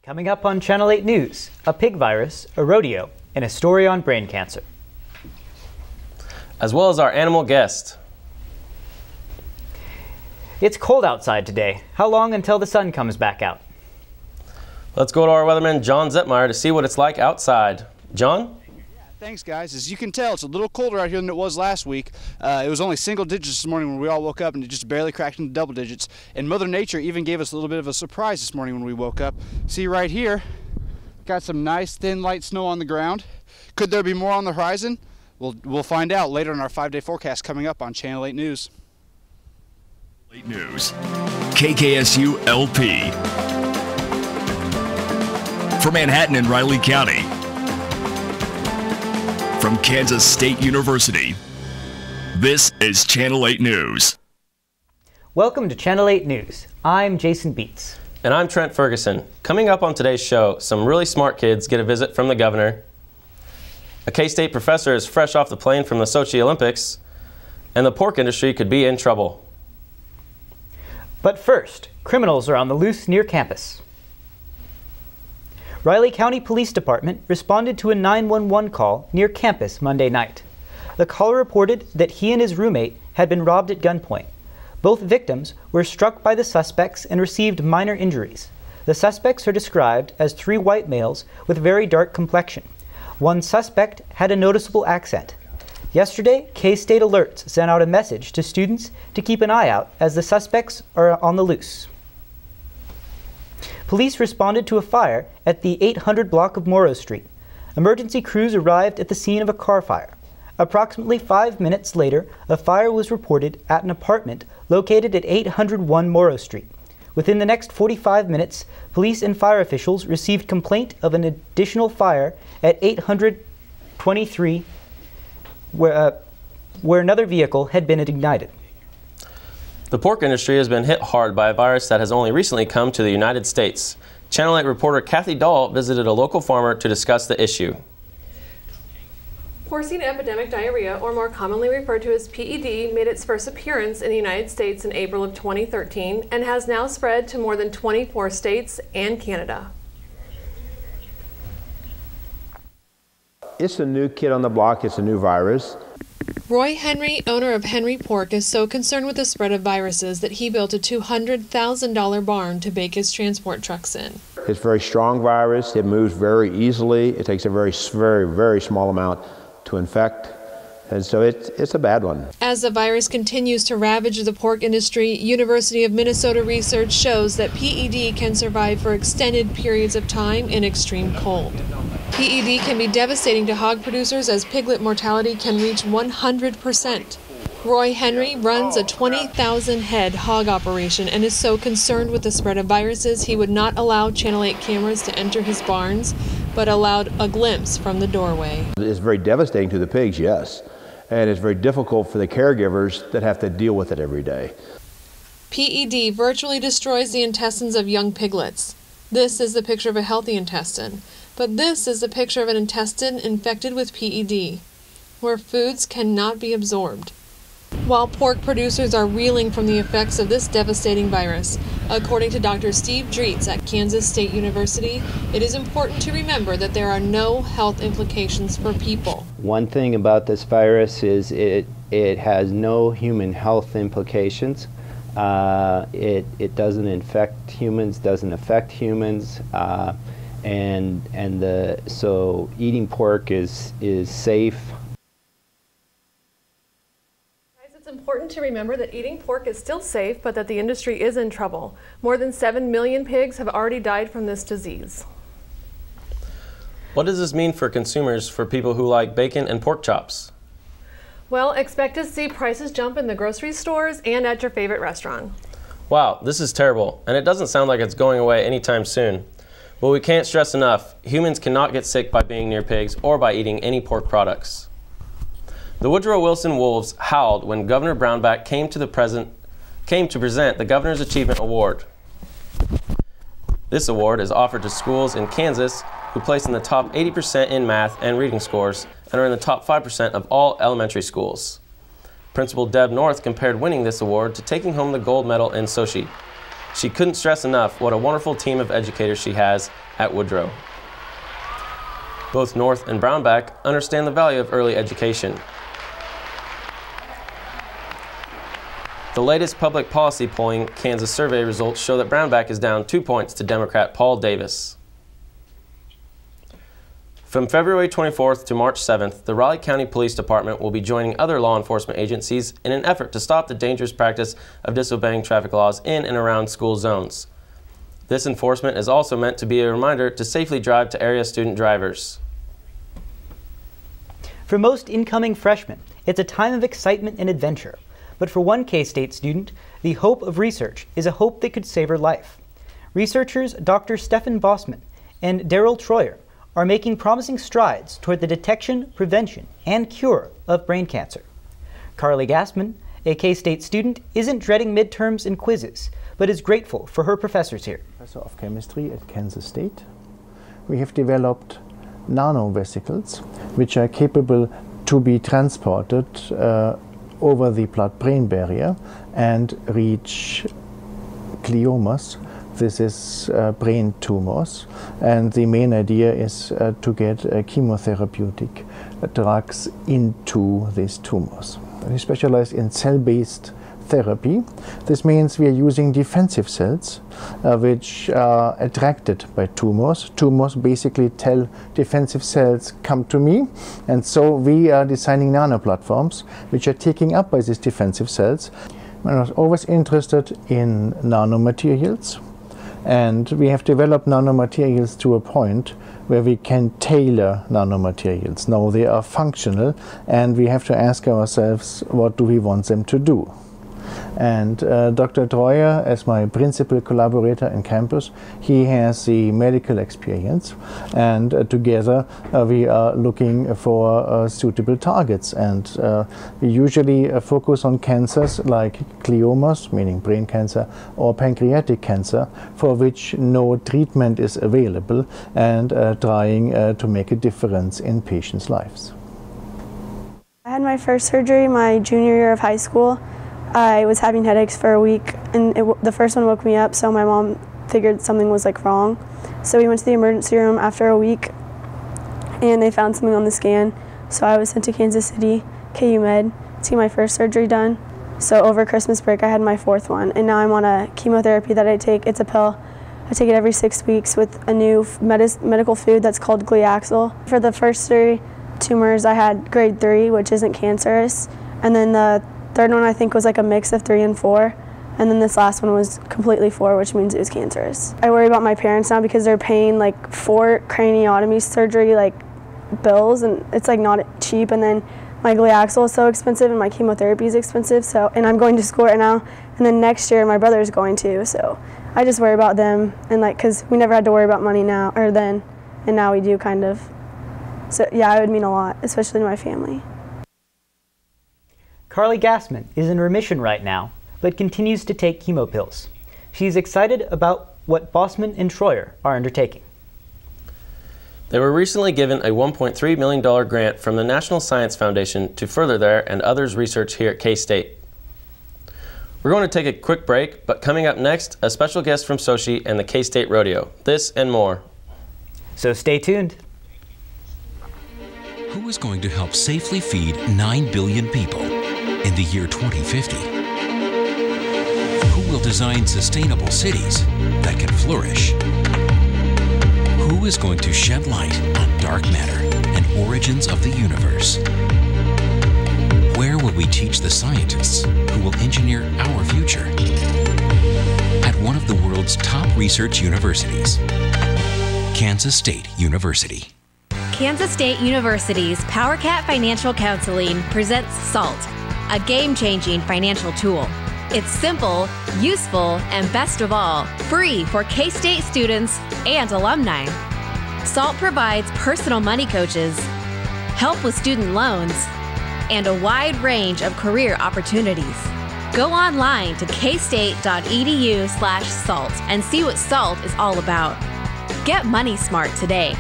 Coming up on Channel 8 News, a pig virus, a rodeo, and a story on brain cancer. As well as our animal guest. It's cold outside today. How long until the sun comes back out? Let's go to our weatherman, John Zetmeyer, to see what it's like outside. John? Thanks, guys. As you can tell, it's a little colder out here than it was last week. It was only single digits this morning when we all woke up, and it just barely cracked into double digits. And Mother Nature even gave us a little bit of a surprise this morning when we woke up. See right here, got some nice thin light snow on the ground. Could there be more on the horizon? We'll find out later in our 5-day forecast coming up on Channel 8 News. 8 News, KKSU LP. For Manhattan and Riley County. From Kansas State University, this is Channel 8 News. Welcome to Channel 8 News. I'm Jason Beats. And I'm Trent Ferguson. Coming up on today's show, some really smart kids get a visit from the governor. A K-State professor is fresh off the plane from the Sochi Olympics. And the pork industry could be in trouble. But first, criminals are on the loose near campus. Riley County Police Department responded to a 911 call near campus Monday night. The caller reported that he and his roommate had been robbed at gunpoint. Both victims were struck by the suspects and received minor injuries. The suspects are described as 3 white males with very dark complexion. One suspect had a noticeable accent. Yesterday, K-State Alerts sent out a message to students to keep an eye out as the suspects are on the loose. Police responded to a fire at the 800 block of Morrow Street. Emergency crews arrived at the scene of a car fire. Approximately 5 minutes later, a fire was reported at an apartment located at 801 Morrow Street. Within the next 45 minutes, police and fire officials received complaint of an additional fire at 823 where another vehicle had been ignited. The pork industry has been hit hard by a virus that has only recently come to the United States. Channel 8 reporter Kathy Dahl visited a local farmer to discuss the issue. Porcine epidemic diarrhea, or more commonly referred to as PED, made its first appearance in the United States in April of 2013 and has now spread to more than 24 states and Canada. It's a new kid on the block. It's a new virus. Roy Henry, owner of Henry Pork, is so concerned with the spread of viruses that he built a $200,000 barn to bake his transport trucks in. It's a very strong virus. It moves very easily. It takes a very small amount to infect. And so it's a bad one. As the virus continues to ravage the pork industry, University of Minnesota research shows that PED can survive for extended periods of time in extreme cold. PED can be devastating to hog producers as piglet mortality can reach 100%. Roy Henry runs a 20,000 head hog operation and is so concerned with the spread of viruses he would not allow Channel 8 cameras to enter his barns, but allowed a glimpse from the doorway. It's very devastating to the pigs, yes. And it's very difficult for the caregivers that have to deal with it every day. PED virtually destroys the intestines of young piglets. This is the picture of a healthy intestine, but this is the picture of an intestine infected with PED, where foods cannot be absorbed. While pork producers are reeling from the effects of this devastating virus, according to Dr. Steve Dreetz at Kansas State University, it is important to remember that there are no health implications for people. One thing about this virus is it has no human health implications. It doesn't infect humans, doesn't affect humans, so eating pork is safe. It's important to remember that eating pork is still safe, but that the industry is in trouble. More than 7 million pigs have already died from this disease. What does this mean for consumers, for people who like bacon and pork chops? Well, expect to see prices jump in the grocery stores and at your favorite restaurant. Wow, this is terrible, and it doesn't sound like it's going away anytime soon. But we can't stress enough, humans cannot get sick by being near pigs or by eating any pork products. The Woodrow Wilson Wolves howled when Governor Brownback came to present the Governor's Achievement Award. This award is offered to schools in Kansas who place in the top 80% in math and reading scores and are in the top 5% of all elementary schools. Principal Deb North compared winning this award to taking home the gold medal in Sochi. She couldn't stress enough what a wonderful team of educators she has at Woodrow. Both North and Brownback understand the value of early education. The latest public policy polling Kansas survey results show that Brownback is down 2 points to Democrat Paul Davis. From February 24th to March 7th, the Raleigh County Police Department will be joining other law enforcement agencies in an effort to stop the dangerous practice of disobeying traffic laws in and around school zones. This enforcement is also meant to be a reminder to safely drive to area student drivers. For most incoming freshmen, it's a time of excitement and adventure. But for one K-State student, the hope of research is a hope that could save her life. Researchers Dr. Stefan Bossman and Daryl Troyer are making promising strides toward the detection, prevention, and cure of brain cancer. Carly Gassman, a K-State student, isn't dreading midterms and quizzes, but is grateful for her professors here. Professor of chemistry at Kansas State. We have developed nanovesicles, which are capable to be transported over the blood-brain barrier and reach gliomas. This is brain tumors, and the main idea is to get chemotherapeutic drugs into these tumors. We specialize in cell-based therapy. This means we are using defensive cells which are attracted by tumors. Tumors basically tell defensive cells, come to me, and so we are designing nanoplatforms which are taken up by these defensive cells. I was always interested in nanomaterials, and we have developed nanomaterials to a point where we can tailor nanomaterials. Now they are functional, and we have to ask ourselves, what do we want them to do? And Dr. Troyer, as my principal collaborator in campus, he has the medical experience, and together we are looking for suitable targets, and we usually focus on cancers like gliomas, meaning brain cancer, or pancreatic cancer, for which no treatment is available, and trying to make a difference in patients' lives. I had my first surgery my junior year of high school. I was having headaches for a week, and the first one woke me up, so my mom figured something was like wrong. So we went to the emergency room after a week, and they found something on the scan. So I was sent to Kansas City, KU Med, to get my first surgery done. So over Christmas break, I had my fourth one, and now I'm on a chemotherapy that I take. It's a pill. I take it every 6 weeks with a new medical food that's called Gliaxel. For the first 3 tumors, I had grade 3, which isn't cancerous, and then the third one I think was like a mix of 3 and 4, and then this last one was completely 4, which means it was cancerous. I worry about my parents now because they're paying like 4 craniotomy surgery like bills, and it's like not cheap, and then my Gliaxel is so expensive and my chemotherapy is expensive, so, and I'm going to school right now, and then next year my brother's going to, so I just worry about them, and like, because we never had to worry about money now, or then, and now we do kind of. So yeah, it would mean a lot, especially to my family. Carly Gassman is in remission right now, but continues to take chemo pills. She's excited about what Bossman and Troyer are undertaking. They were recently given a $1.3 million grant from the National Science Foundation to further their and others' research here at K-State. We're going to take a quick break, but coming up next, a special guest from Sochi and the K-State Rodeo. This and more. So stay tuned. Who is going to help safely feed 9 billion people in the year 2050? Who will design sustainable cities that can flourish? Who is going to shed light on dark matter and origins of the universe? Where will we teach the scientists who will engineer our future? At one of the world's top research universities, Kansas State University. Kansas State University's PowerCat Financial Counseling presents SALT, a game-changing financial tool. It's simple, useful, and best of all, free for K-State students and alumni. SALT provides personal money coaches, help with student loans, and a wide range of career opportunities. Go online to kstate.edu/SALT and see what SALT is all about. Get money smart today.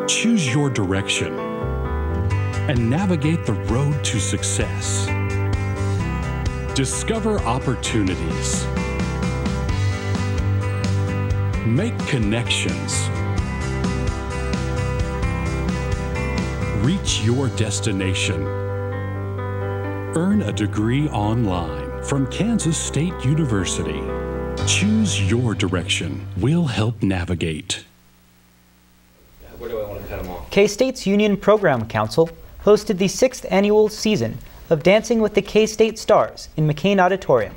Choose your direction and navigate the road to success. Discover opportunities. Make connections. Reach your destination. Earn a degree online from Kansas State University. Choose your direction. We'll help navigate. Where do I want to cut them off? K-State's Union Program Council hosted the 6th annual season of Dancing with the K-State Stars in McCain Auditorium.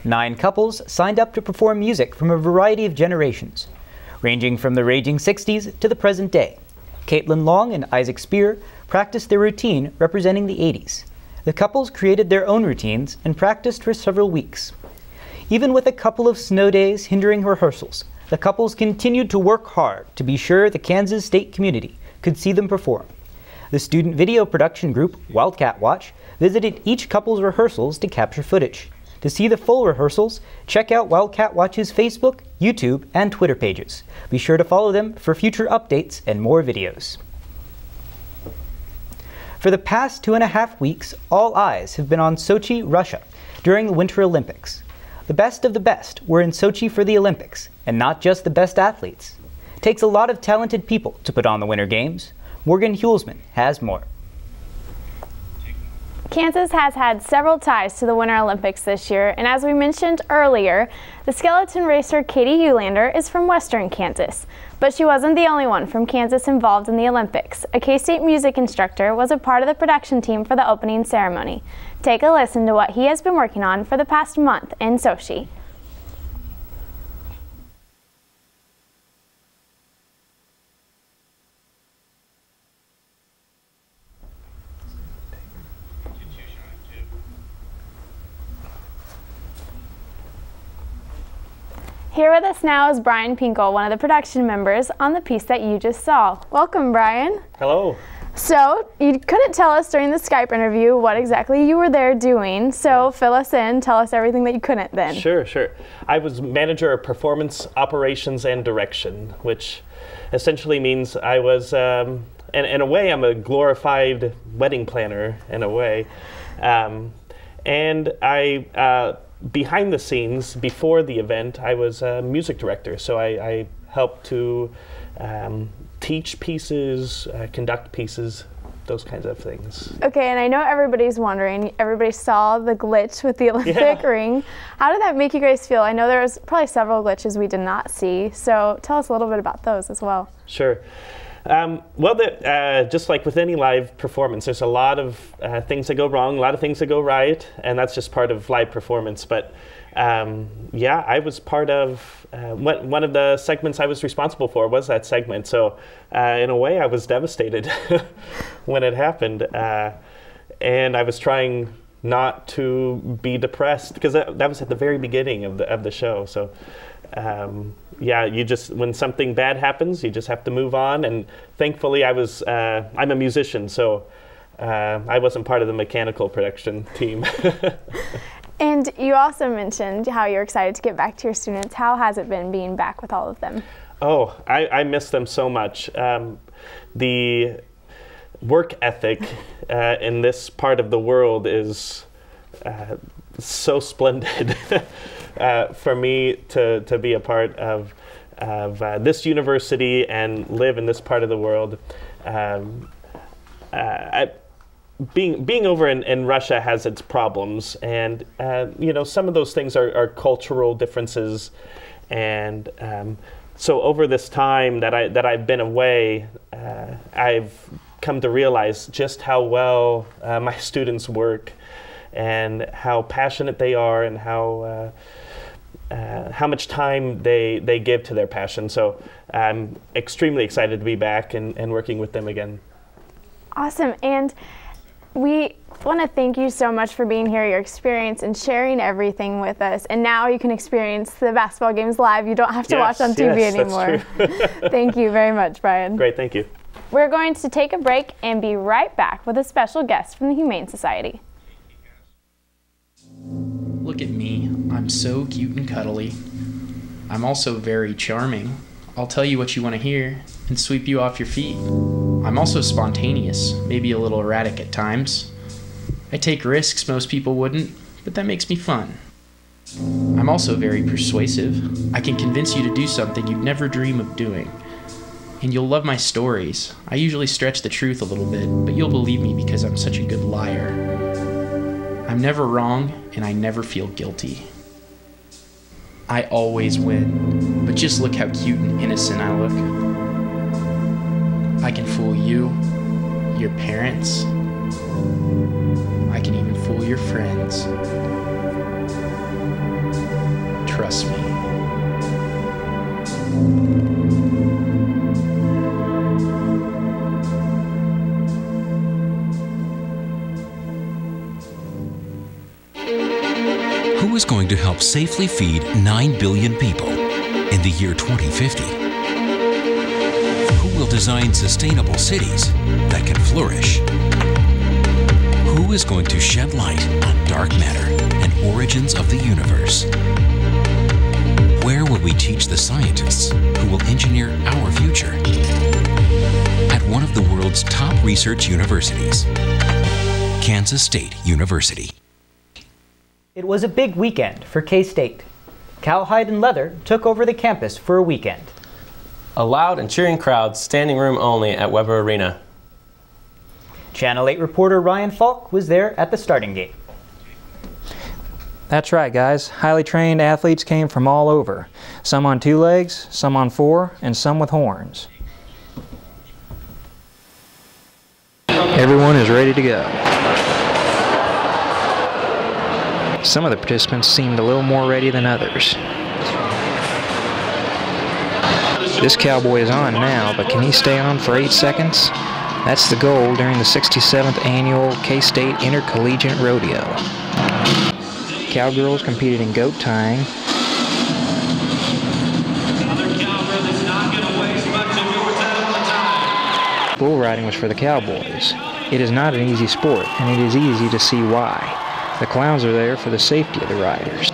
9 couples signed up to perform music from a variety of generations, ranging from the raging 60s to the present day. Caitlin Long and Isaac Spear practiced their routine representing the 80s. The couples created their own routines and practiced for several weeks. Even with a couple of snow days hindering rehearsals, the couples continued to work hard to be sure the Kansas State community could see them perform. The student video production group, Wildcat Watch, visited each couple's rehearsals to capture footage. To see the full rehearsals, check out Wildcat Watch's Facebook, YouTube, and Twitter pages. Be sure to follow them for future updates and more videos. For the past 2.5 weeks, all eyes have been on Sochi, Russia, during the Winter Olympics. The best of the best were in Sochi for the Olympics, and not just the best athletes. It takes a lot of talented people to put on the Winter Games. Morgan Hulsman has more. Kansas has had several ties to the Winter Olympics this year, and as we mentioned earlier, the skeleton racer Katie Eulander is from Western Kansas. But she wasn't the only one from Kansas involved in the Olympics. A K-State music instructor was a part of the production team for the opening ceremony. Take a listen to what he has been working on for the past month in Sochi. Here with us now is Brian Pinkle, one of the production members on the piece that you just saw. Welcome, Brian. Hello. So, you couldn't tell us during the Skype interview what exactly you were there doing, so fill us in, tell us everything that you couldn't then. Sure. I was manager of performance, operations, and direction, which essentially means I was, in a way, I'm a glorified wedding planner, in a way. And I, behind the scenes, before the event, I was a music director, so I helped to teach pieces, conduct pieces, those kinds of things. Okay, and I know everybody's wondering, everybody saw the glitch with the Olympic ring. How did that make you guys feel? I know there was probably several glitches we did not see, so tell us a little bit about those as well. Sure. Well, just like with any live performance, there's a lot of things that go wrong, a lot of things that go right, and that's just part of live performance. But yeah, I was part of one of the segments I was responsible for was that segment. So in a way, I was devastated when it happened, and I was trying not to be depressed because that was at the very beginning of the show. So. Yeah, you just, when something bad happens, you just have to move on. And thankfully, I'm a musician, so I wasn't part of the mechanical production team. And you also mentioned how you're excited to get back to your students. How has it been being back with all of them? Oh, I miss them so much. The work ethic in this part of the world is so splendid. For me to be a part of this university and live in this part of the world. Being over in Russia has its problems, and you know, some of those things are cultural differences, and so over this time that I've been away, I've come to realize just how well my students work and how passionate they are and how much time they give to their passion. So I'm extremely excited to be back and working with them again. Awesome. And we want to thank you so much for being here, your experience, and sharing everything with us. And now you can experience the basketball games live. You don't have to watch on TV anymore. That's true. Thank you very much, Brian. Great, thank you. We're going to take a break and be right back with a special guest from the Humane Society. Look at me. I'm so cute and cuddly. I'm also very charming. I'll tell you what you want to hear and sweep you off your feet. I'm also spontaneous, maybe a little erratic at times. I take risks most people wouldn't, but that makes me fun. I'm also very persuasive. I can convince you to do something you'd never dream of doing. And you'll love my stories. I usually stretch the truth a little bit, but you'll believe me because I'm such a good liar. I'm never wrong, and I never feel guilty. I always win, but just look how cute and innocent I look. I can fool you, your parents. I can even fool your friends. Trust me. Who is going to help safely feed 9 billion people in the year 2050? Who will design sustainable cities that can flourish? Who is going to shed light on dark matter and origins of the universe? Where will we teach the scientists who will engineer our future? At one of the world's top research universities, Kansas State University. It was a big weekend for K-State. Cowhide and Leather took over the campus for a weekend. A loud and cheering crowd, standing room only at Weber Arena. Channel 8 reporter Ryan Falk was there at the starting gate. That's right, guys. Highly trained athletes came from all over. Some on 2 legs, some on 4, and some with horns. Everyone is ready to go. Some of the participants seemed a little more ready than others. This cowboy is on now, but can he stay on for 8 seconds? That's the goal during the 67th annual K-State Intercollegiate Rodeo. Cowgirls competed in goat tying. Bull riding was for the cowboys. It is not an easy sport, and it is easy to see why. The clowns are there for the safety of the riders.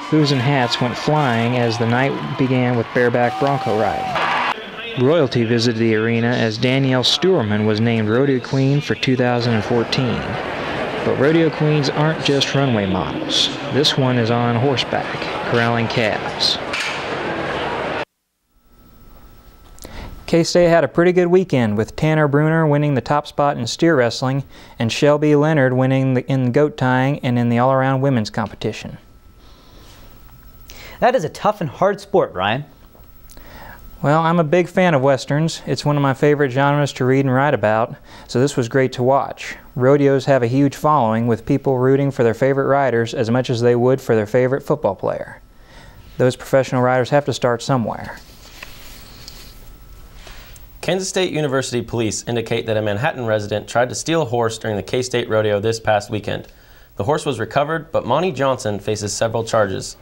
Hooves and hats went flying as the night began with bareback bronco riding. Royalty visited the arena as Danielle Stuerman was named Rodeo Queen for 2014. But rodeo queens aren't just runway models. This one is on horseback, corralling calves. K-State had a pretty good weekend with Tanner Bruner winning the top spot in steer wrestling and Shelby Leonard winning in goat tying and in the all-around women's competition. That is a tough and hard sport, Ryan. Well, I'm a big fan of westerns. It's one of my favorite genres to read and write about, so this was great to watch. Rodeos have a huge following with people rooting for their favorite riders as much as they would for their favorite football player. Those professional riders have to start somewhere. Kansas State University police indicate that a Manhattan resident tried to steal a horse during the K-State Rodeo this past weekend. The horse was recovered, but Monty Johnson faces several charges.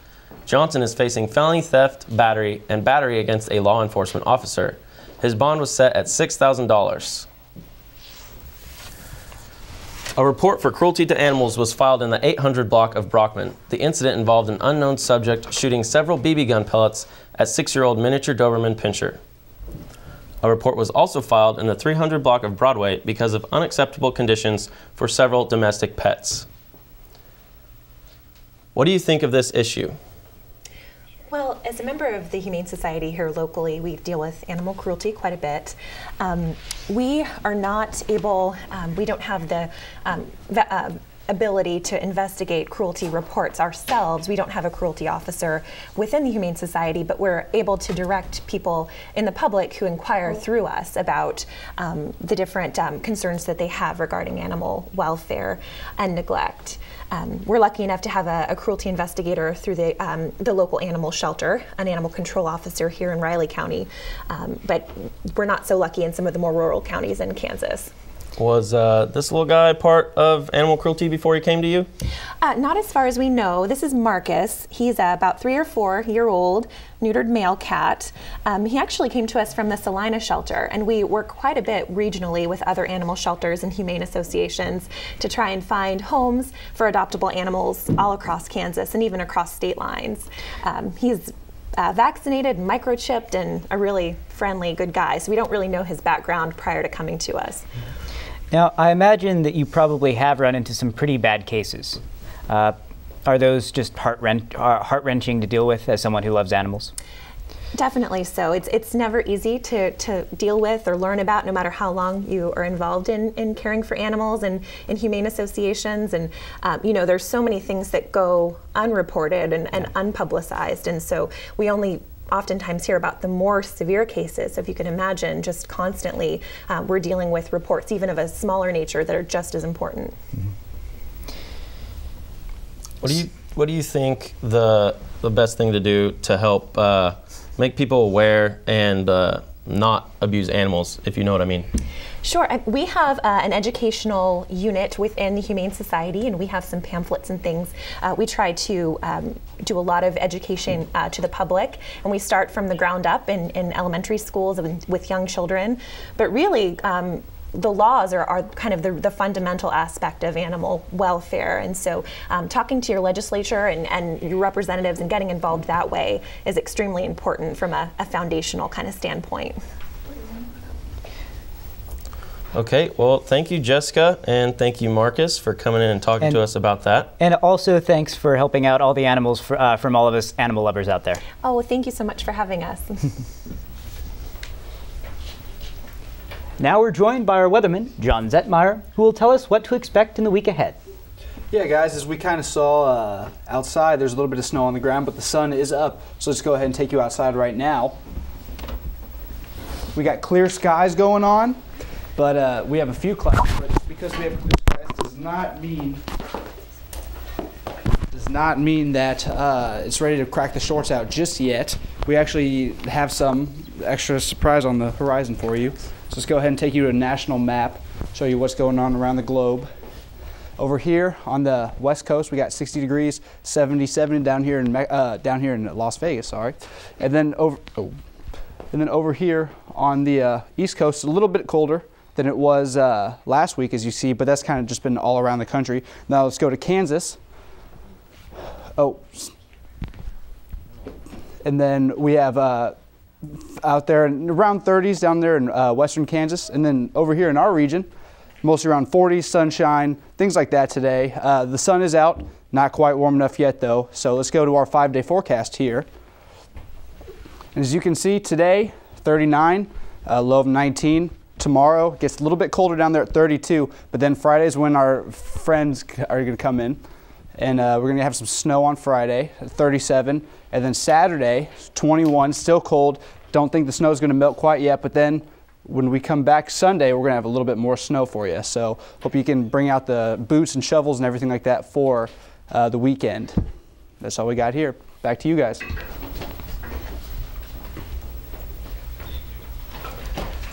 Johnson is facing felony theft, battery, and battery against a law enforcement officer. His bond was set at $6,000. A report for cruelty to animals was filed in the 800 block of Brockman. The incident involved an unknown subject shooting several BB gun pellets at 6-year-old miniature Doberman Pinscher. A report was also filed in the 300 block of Broadway because of unacceptable conditions for several domestic pets. What do you think of this issue? Well, as a member of the Humane Society here locally, we deal with animal cruelty quite a bit. We are not able, we don't have the ability to investigate cruelty reports ourselves. We don't have a cruelty officer within the Humane Society, but we're able to direct people in the public who inquire through us about the different concerns that they have regarding animal welfare and neglect. We're lucky enough to have a cruelty investigator through the local animal shelter, an animal control officer here in Riley County, but we're not so lucky in some of the more rural counties in Kansas. Was this little guy part of animal cruelty before he came to you? Not as far as we know. This is Marcus. He's about 3 or 4 year old neutered male cat. He actually came to us from the Salina shelter, and we work quite a bit regionally with other animal shelters and humane associations to try and find homes for adoptable animals all across Kansas and even across state lines. He's vaccinated, microchipped, and a really friendly, good guy. So we don't really know his background prior to coming to us. Now, I imagine that you probably have run into some pretty bad cases. Are those just heart-wrenching to deal with as someone who loves animals? Definitely so. It's never easy to deal with or learn about, no matter how long you are involved in caring for animals and in humane associations. And you know, there's so many things that go unreported and unpublicized, and so we only oftentimes hear about the more severe cases. So if you can imagine, just constantly we're dealing with reports, even of a smaller nature, that are just as important. What do you think the best thing to do to help make people aware and not abuse animals, if you know what I mean? Sure. We have an educational unit within the Humane Society, and we have some pamphlets and things. We try to do a lot of education to the public, and we start from the ground up in elementary schools with young children. But really, the laws are kind of the fundamental aspect of animal welfare, and so talking to your legislature and your representatives and getting involved that way is extremely important from a foundational kind of standpoint. Okay, well, thank you, Jessica, and thank you, Marcus, for coming in and talking to us about that. And also thanks for helping out all the animals from all of us animal lovers out there. Oh, well, thank you so much for having us. Now we're joined by our weatherman, John Zetmeyer, who will tell us what to expect in the week ahead. Yeah, guys, as we kind of saw outside, there's a little bit of snow on the ground, but the sun is up. So let's go ahead and take you outside right now. We got clear skies going on, but we have a few clouds. But just because we have clear skies does not mean that it's ready to crack the shorts out just yet. We actually have some extra surprise on the horizon for you. So let's go ahead and take you to a national map, show you what's going on around the globe. Over here on the west coast, we got 60 degrees, 77 down here in Las Vegas, sorry. And then over here on the east coast, a little bit colder than it was last week, as you see, but that's kind of just been all around the country. Now let's go to Kansas. And then we have out there around 30s down there in western Kansas, and then over here in our region, mostly around 40s, sunshine, things like that today. The sun is out, not quite warm enough yet though, so let's go to our 5-day forecast here. And as you can see today, 39, low of 19. Tomorrow gets a little bit colder down there at 32, but then Friday's when our friends are going to come in. And we're going to have some snow on Friday at 37. And then Saturday, 21, still cold. Don't think the snow is going to melt quite yet. But then when we come back Sunday, we're going to have a little bit more snow for you. So hope you can bring out the boots and shovels and everything like that for the weekend. That's all we got here. Back to you guys.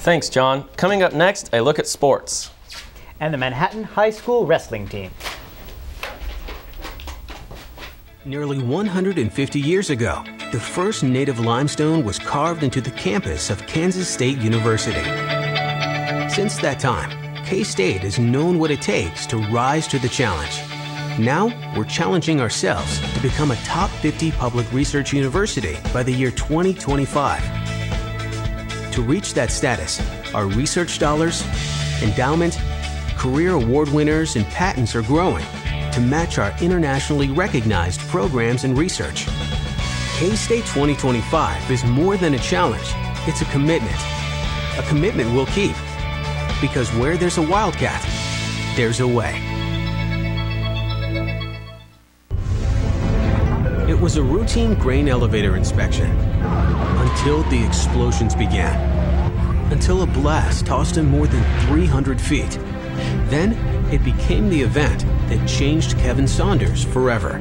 Thanks, John. Coming up next, a look at sports. And the Manhattan High School wrestling team. Nearly 150 years ago, the first native limestone was carved into the campus of Kansas State University. Since that time, K-State has known what it takes to rise to the challenge. Now, we're challenging ourselves to become a top 50 public research university by the year 2025. To reach that status, our research dollars, endowment, career award winners, and patents are growing to match our internationally recognized programs and research. K-State 2025 is more than a challenge, it's a commitment. A commitment we'll keep. Because where there's a wildcat, there's a way. It was a routine grain elevator inspection until the explosions began. Until a blast tossed him more than 300 feet. Then it became the event that changed Kevin Saunders forever.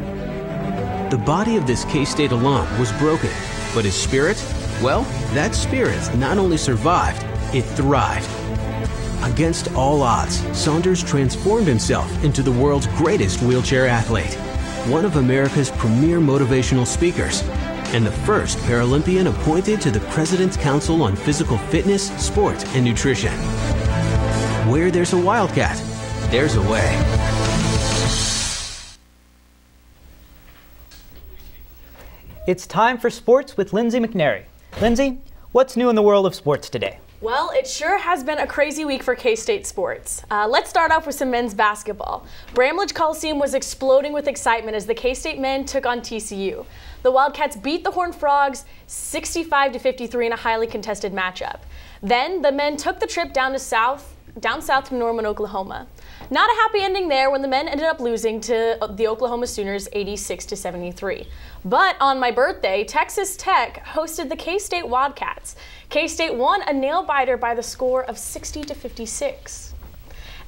The body of this K-State alum was broken, but his spirit, well, that spirit not only survived, it thrived. Against all odds, Saunders transformed himself into the world's greatest wheelchair athlete, one of America's premier motivational speakers, and the first Paralympian appointed to the President's Council on Physical Fitness, Sport, and Nutrition. Where there's a wildcat, there's a way. It's time for sports with Lindsay McNary. Lindsay, what's new in the world of sports today? Well, it sure has been a crazy week for K-State sports. Let's start off with some men's basketball. Bramlage Coliseum was exploding with excitement as the K-State men took on TCU. The Wildcats beat the Horned Frogs 65-53 in a highly contested matchup. Then the men took the trip down south to Norman, Oklahoma. Not a happy ending there when the men ended up losing to the Oklahoma Sooners 86-73. But on my birthday, Texas Tech hosted the K-State Wildcats. K-State won a nail-biter by the score of 60-56.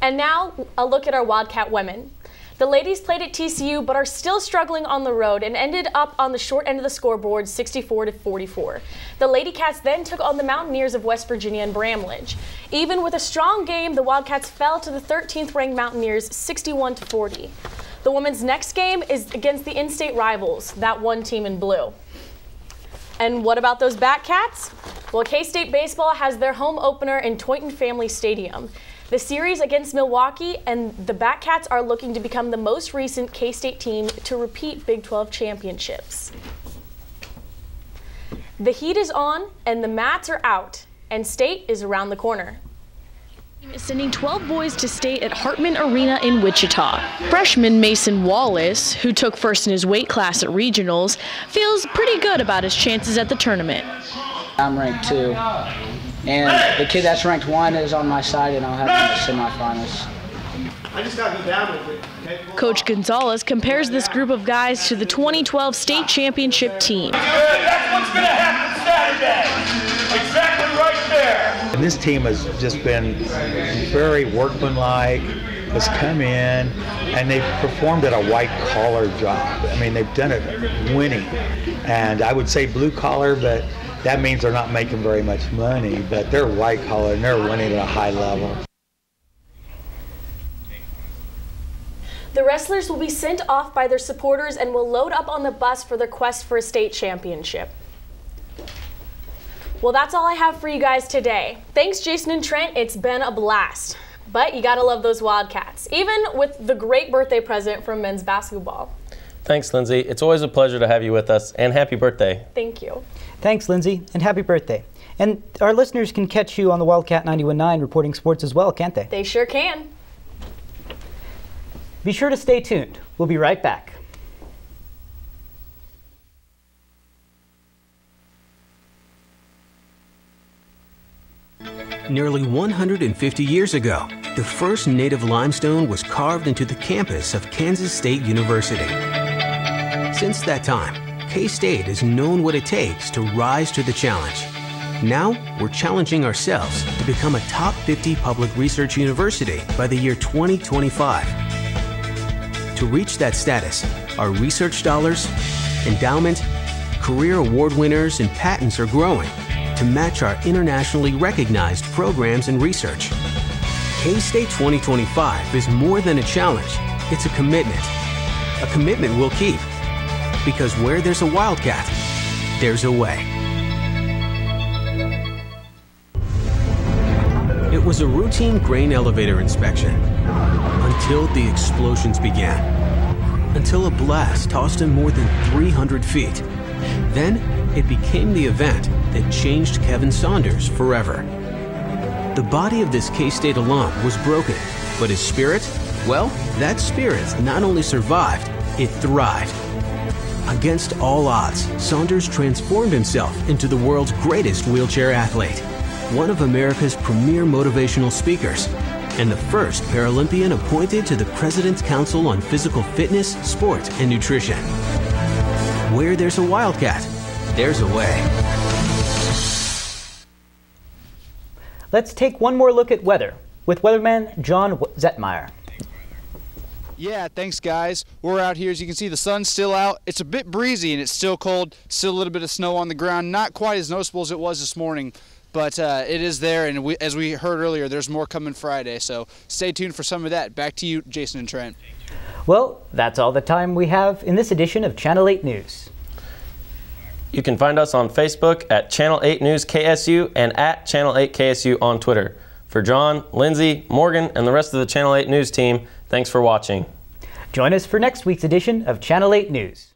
And now a look at our Wildcat women. The ladies played at TCU but are still struggling on the road and ended up on the short end of the scoreboard 64-44. The Lady Cats then took on the Mountaineers of West Virginia and Bramlage. Even with a strong game, the Wildcats fell to the 13th ranked Mountaineers 61-40. The women's next game is against the in-state rivals, that one team in blue. And what about those Batcats? Well, K-State baseball has their home opener in Tointon Family Stadium. The series against Milwaukee and the Batcats are looking to become the most recent K-State team to repeat Big 12 championships. The heat is on and the mats are out, and state is around the corner. Is sending 12 boys to state at Hartman Arena in Wichita. Freshman Mason Wallace, who took first in his weight class at regionals, feels pretty good about his chances at the tournament. I'm ranked 2, and the kid that's ranked 1 is on my side, and I'll have him in the semifinals. I just got to go down with it. Okay? Coach Gonzalez compares this group of guys to the 2012 state championship team. That's what's going to happen Saturday. Exactly right there. And this team has just been very workmanlike, has come in, and they've performed at a white-collar job. I mean, they've done it winning. And I would say blue-collar, but that means they're not making very much money, but they're white-collar and they're winning at a high level. The wrestlers will be sent off by their supporters and will load up on the bus for their quest for a state championship. Well, that's all I have for you guys today. Thanks, Jason and Trent. It's been a blast. But you gotta love those Wildcats, even with the great birthday present from men's basketball. Thanks, Lindsay. It's always a pleasure to have you with us, and happy birthday. Thank you. Thanks, Lindsay, and happy birthday. And our listeners can catch you on the Wildcat 91.9 reporting sports as well, can't they? They sure can. Be sure to stay tuned. We'll be right back. Nearly 150 years ago, the first native limestone was carved into the campus of Kansas State University. Since that time, K-State has known what it takes to rise to the challenge. Now, we're challenging ourselves to become a top 50 public research university by the year 2025. To reach that status, our research dollars, endowment, career award winners, and patents are growing to match our internationally recognized programs and research. K-State 2025 is more than a challenge, it's a commitment. A commitment we'll keep. Because where there's a Wildcat, there's a way. It was a routine grain elevator inspection until the explosions began. Until a blast tossed him more than 300 feet. Then it became the event that changed Kevin Saunders forever. The body of this K-State alum was broken, but his spirit, well, that spirit not only survived, it thrived. Against all odds, Saunders transformed himself into the world's greatest wheelchair athlete, one of America's premier motivational speakers, and the first Paralympian appointed to the President's Council on Physical Fitness, Sport, and Nutrition. Where there's a Wildcat, there's a way. Let's take one more look at weather with weatherman John Zetmeyer. Yeah, thanks guys. We're out here, as you can see, the sun's still out. It's a bit breezy and it's still cold. Still a little bit of snow on the ground. Not quite as noticeable as it was this morning, but it is there. And as we heard earlier, there's more coming Friday. So stay tuned for some of that. Back to you, Jason and Trent. Well, that's all the time we have in this edition of Channel 8 News. You can find us on Facebook at Channel 8 News KSU and at Channel 8 KSU on Twitter. For John, Lindsay, Morgan, and the rest of the Channel 8 News team, thanks for watching. Join us for next week's edition of Channel 8 News.